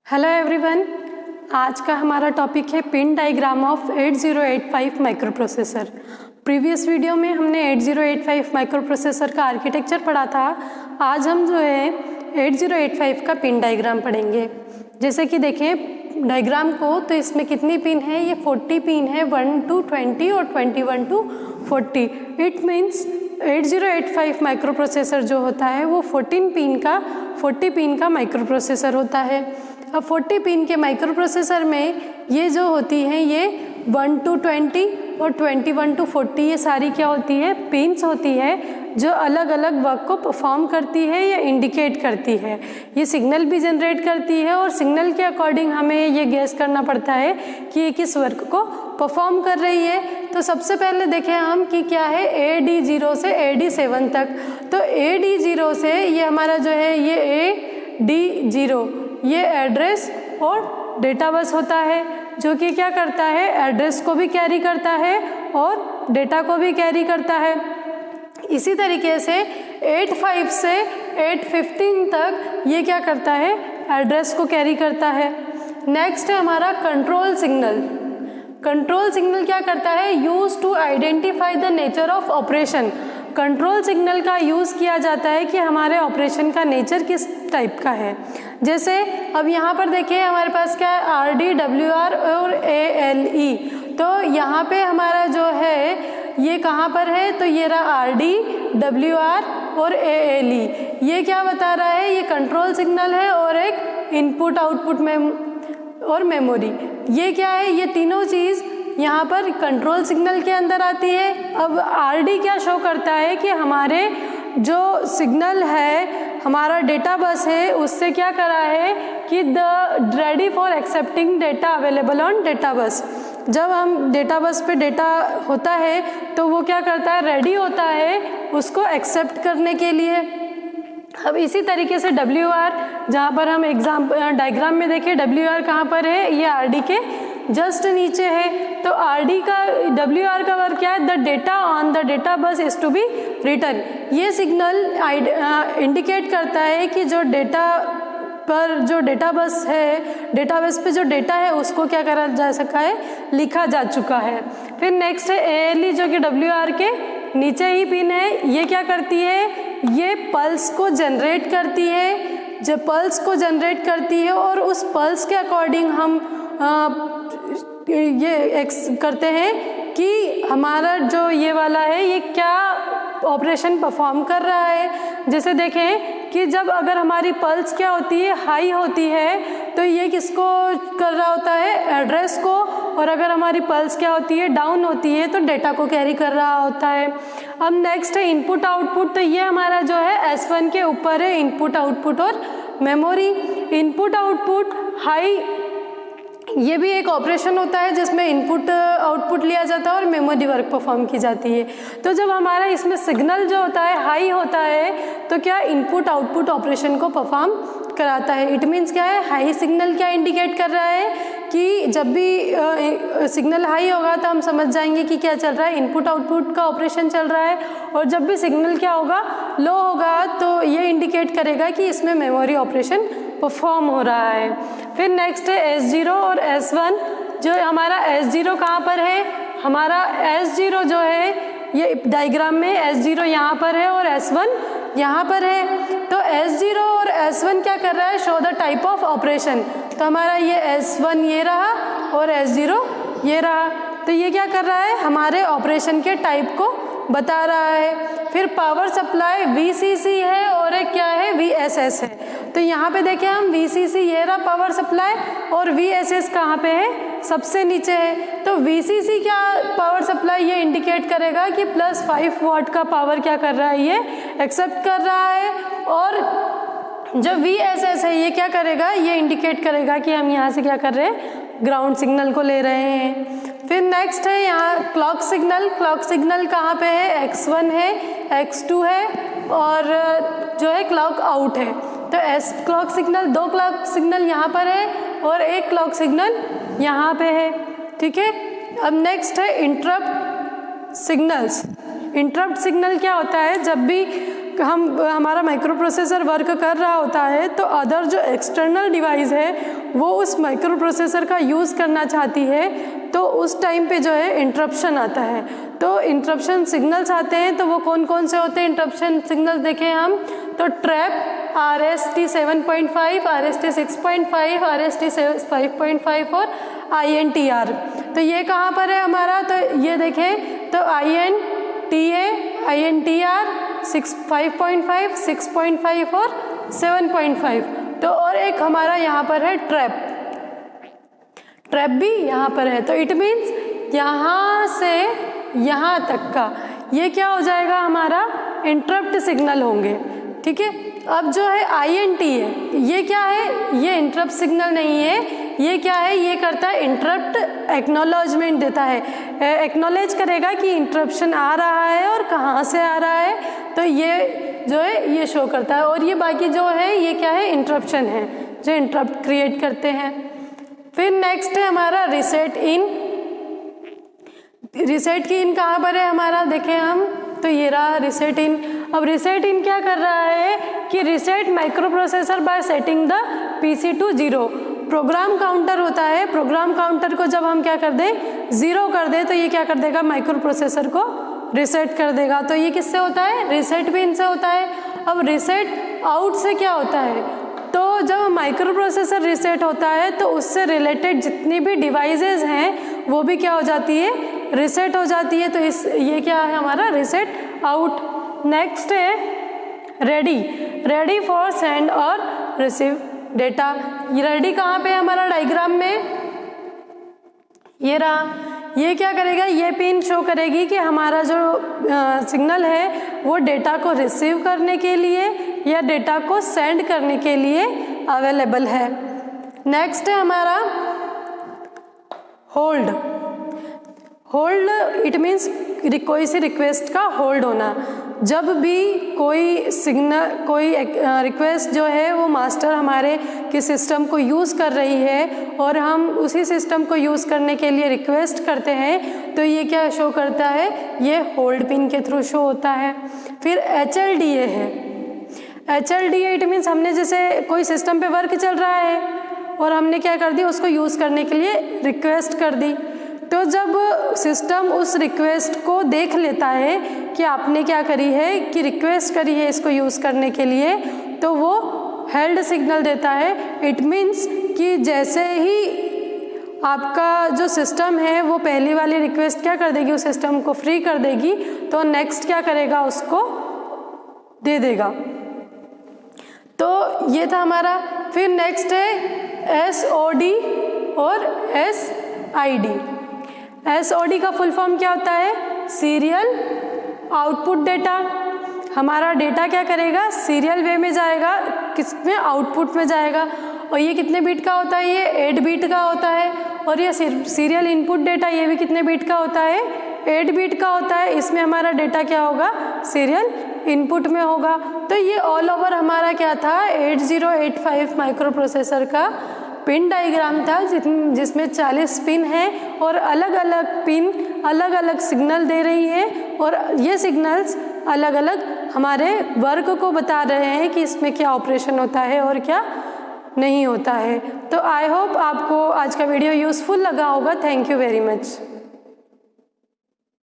Hello everyone, आज का हमारा टॉपिक है pin diagram of 8085 micro processor. Previous video में हमने 8085 माइक्रो प्रोसेसर का आर्किटेक्चर पढ़ा था। आज हम जो है 8085 का पिन डायग्राम पढ़ेंगे। जैसे कि देखें डायग्राम को, तो इसमें कितनी पिन है? ये 40 पिन है, 1 to 20 और 21 to 40। It means 8085 micro processor जो होता है वो 40 पिन का माइक्रो प्रोसेसर होता है। अब 40 पिन के माइक्रो प्रोसेसर में ये जो होती हैं ये 1 to 20 और 21 to 40 ये सारी क्या होती है? पिन्स होती है जो अलग अलग वर्क को परफॉर्म करती है या इंडिकेट करती है। ये सिग्नल भी जनरेट करती है और सिग्नल के अकॉर्डिंग हमें ये गेस करना पड़ता है कि ये किस वर्क को परफॉर्म कर रही है। तो सबसे पहले देखें हम कि क्या है AD0 से AD7 तक। तो AD0 से ये हमारा जो है ये AD0 ये एड्रेस और डेटा बस होता है, जो कि क्या करता है? एड्रेस को भी कैरी करता है और डेटा को भी कैरी करता है। इसी तरीके से 85 से 815 तक ये क्या करता है? एड्रेस को कैरी करता है। नेक्स्ट है हमारा कंट्रोल सिग्नल। कंट्रोल सिग्नल क्या करता है? Use to identify the nature of operation. Control signal का यूज़ किया जाता है कि हमारे ऑपरेशन का नेचर किस टाइप का है। जैसे अब यहाँ पर देखिए हमारे पास क्या है? RD, WR और ALE। तो यहाँ पे हमारा जो है ये कहाँ पर है? तो ये रहा RD, WR और ALE। ये क्या बता रहा है? ये कंट्रोल सिग्नल है और एक इनपुट आउटपुट में और मेमोरी। ये क्या है? ये तीनों चीज़ यहाँ पर कंट्रोल सिग्नल के अंदर आती है। अब RD क्या शो करता है कि हमारे जो सिग्नल है, हमारा डेटा बस है, उससे क्या करा है कि the ready for accepting data available on data bus. जब हम डेटा बस पे डेटा होता है तो वो क्या करता है? रेडी होता है उसको एक्सेप्ट करने के लिए। अब इसी तरीके से WR, जहाँ पर हम डायग्राम में देखें WR कहाँ पर है? ये RD के जस्ट नीचे है। तो WR का वर्क क्या है? The data on the data bus is to be written. ये सिग्नल इंडिकेट करता है कि जो डेटा पर जो डेटा बस है, डेटा बस पे जो डेटा है उसको क्या करा जा सका है? लिखा जा चुका है। फिर नेक्स्ट है ALE, जो कि WR के नीचे ही पिन है। ये क्या करती है? ये पल्स को जनरेट करती है। जब पल्स को जनरेट करती है और उस पल्स के अकॉर्डिंग हम ये करते हैं कि हमारा जो ये वाला है ये क्या ऑपरेशन परफॉर्म कर रहा है। जैसे देखें कि जब अगर हमारी पल्स क्या होती है? हाई होती है, तो ये किसको कर रहा होता है? एड्रेस को। और अगर हमारी पल्स क्या होती है? डाउन होती है, तो डेटा को कैरी कर रहा होता है। अब नेक्स्ट है इनपुट आउटपुट। तो ये हमारा जो है S1 के ऊपर है इनपुट आउटपुट और मेमोरी। इनपुट आउटपुट हाई, ये भी एक ऑपरेशन होता है जिसमें इनपुट आउटपुट लिया जाता है और मेमोरी वर्क परफॉर्म की जाती है। तो जब हमारा इसमें सिग्नल जो होता है हाई होता है, तो क्या इनपुट आउटपुट ऑपरेशन को परफॉर्म कराता है। इट मीन्स क्या है? हाई सिग्नल क्या इंडिकेट कर रहा है कि जब भी सिग्नल हाई होगा तो हम समझ जाएंगे कि क्या चल रहा है? इनपुट आउटपुट का ऑपरेशन चल रहा है। और जब भी सिग्नल क्या होगा? लो होगा, तो ये इंडिकेट करेगा कि इसमें मेमोरी ऑपरेशन परफॉर्म हो रहा है। फिर नेक्स्ट है S0 और S1। जो हमारा S0 कहाँ पर है? हमारा S0 जो है ये डायग्राम में S0 यहाँ पर है और S1 यहाँ पर है। तो S0 और S1 क्या कर रहा है? Show the type of operation. तो हमारा ये S1 ये रहा और S0 ये रहा। तो ये क्या कर रहा है? हमारे ऑपरेशन के टाइप को बता रहा है। फिर पावर सप्लाई VCC है और एक क्या है? VSS है। तो यहाँ पे देखें हम VCC ये रहा पावर सप्लाई और VSS कहाँ पे है? सबसे नीचे है। तो VCC क्या पावर सप्लाई ये इंडिकेट करेगा कि +5 वाट का पावर क्या कर रहा है? ये एक्सेप्ट कर रहा है। और जो VSS है ये क्या करेगा? ये इंडिकेट करेगा कि हम यहाँ से क्या कर रहे हैं? ग्राउंड सिग्नल को ले रहे हैं। फिर नेक्स्ट है यहाँ क्लॉक सिग्नल। क्लॉक सिग्नल कहाँ पे है? X1 है, X2 है और जो है क्लॉक आउट है। तो क्लॉक सिग्नल, 2 क्लॉक सिग्नल यहाँ पर है और एक क्लॉक सिग्नल यहाँ पे है। ठीक है। अब नेक्स्ट है इंटरप्ट सिग्नल्स। इंटरप्ट सिग्नल क्या होता है? जब भी हमारा माइक्रो प्रोसेसर वर्क कर रहा होता है तो अदर जो एक्सटर्नल डिवाइस है वो उस माइक्रो प्रोसेसर का यूज़ करना चाहती है, तो उस टाइम पे जो है इंटरप्शन आता है। तो इंटरप्शन सिग्नल्स आते हैं, तो वो कौन कौन से होते हैं इंटरप्शन सिग्नल देखें हम, तो ट्रैप, RST 7.5, RST 6.5, RST 5.5 और INTR। तो ये कहाँ पर है हमारा, तो ये देखें, तो INTA, INTR 5.5, 6.5 और 7.5। तो और एक हमारा यहाँ पर है ट्रैप भी यहाँ पर है। तो इट मीन्स यहाँ से यहाँ तक का ये क्या हो जाएगा, हमारा इंटरप्ट सिग्नल होंगे। ठीक है, अब जो है INT है, ये क्या है, ये इंटरप्ट सिग्नल नहीं है, ये क्या है, ये करता है इंटरप्ट एक्नॉलेजमेंट देता है, एक्नॉलेज करेगा कि इंटरप्शन आ रहा है और कहाँ से आ रहा है, तो ये जो है ये शो करता है। और ये बाकी जो है ये क्या है, इंटरप्शन है जो इंटरप्ट क्रिएट करते हैं। फिर नेक्स्ट है हमारा रीसेट इन। रीसेट की इन कहाँ पर है हमारा, देखें हम, तो ये रहा रीसेट इन। अब रीसेट इन क्या कर रहा है कि reset microprocessor by setting the PC to 0। Program counter होता है, प्रोग्राम काउंटर को जब हम क्या कर दें, 0 कर दें, तो ये क्या कर देगा, माइक्रो प्रोसेसर को रीसेट कर देगा। तो ये किससे होता है, रीसेट पिन से होता है। अब रीसेट आउट से क्या होता है, तो जब माइक्रो प्रोसेसर रीसेट होता है तो उससे रिलेटेड जितनी भी डिवाइसेस हैं वो भी क्या हो जाती है, रीसेट हो जाती है। तो ये क्या है हमारा, रीसेट आउट। नेक्स्ट है रेडी फॉर सेंड और रिसीव डेटा। रेडी कहाँ पे है हमारा डायग्राम में, ये रहा। ये क्या करेगा, ये पिन शो करेगी कि हमारा जो सिग्नल है वो डेटा को रिसीव करने के लिए या डेटा को सेंड करने के लिए अवेलेबल है। नेक्स्ट है हमारा होल्ड। इट मीन्स कोई सी रिक्वेस्ट का होल्ड होना। जब भी कोई रिक्वेस्ट जो है वो मास्टर हमारे के सिस्टम को यूज़ कर रही है और हम उसी सिस्टम को यूज़ करने के लिए रिक्वेस्ट करते हैं, तो ये क्या शो करता है, ये होल्ड पिन के थ्रू शो होता है। फिर HLDA है। HLDA इट मीन्स हमने जैसे कोई सिस्टम पे वर्क चल रहा है और हमने क्या कर दिया, उसको यूज़ करने के लिए रिक्वेस्ट कर दी, तो जब सिस्टम उस रिक्वेस्ट को देख लेता है कि आपने क्या करी है, कि रिक्वेस्ट करी है इसको यूज़ करने के लिए, तो वो हेल्ड सिग्नल देता है। इट मीन्स कि जैसे ही आपका जो सिस्टम है वो पहली वाली रिक्वेस्ट क्या कर देगी, उस सिस्टम को फ्री कर देगी, तो नेक्स्ट क्या करेगा, उसको दे देगा। तो ये था हमारा। फिर नेक्स्ट है SOD और SID। SOD का फुल फॉर्म क्या होता है, सीरियल आउटपुट डेटा। हमारा डेटा क्या करेगा, सीरियल वे में जाएगा, किसमें, आउटपुट में जाएगा। और ये कितने बीट का होता है, ये 8 बीट का होता है। और ये सीरियल इनपुट डेटा, ये भी कितने बीट का होता है, 8 बीट का होता है। इसमें हमारा डेटा क्या होगा, सीरियल इनपुट में होगा। तो ये ऑल ओवर हमारा क्या था, 8085 माइक्रो प्रोसेसर का पिन डायग्राम था, जिसमें 40 पिन है और अलग अलग पिन अलग अलग सिग्नल दे रही है, और ये सिग्नल्स अलग अलग हमारे वर्क को बता रहे हैं कि इसमें क्या ऑपरेशन होता है और क्या नहीं होता है। तो आई होप आपको आज का वीडियो यूज़फुल लगा होगा। Thank you very much.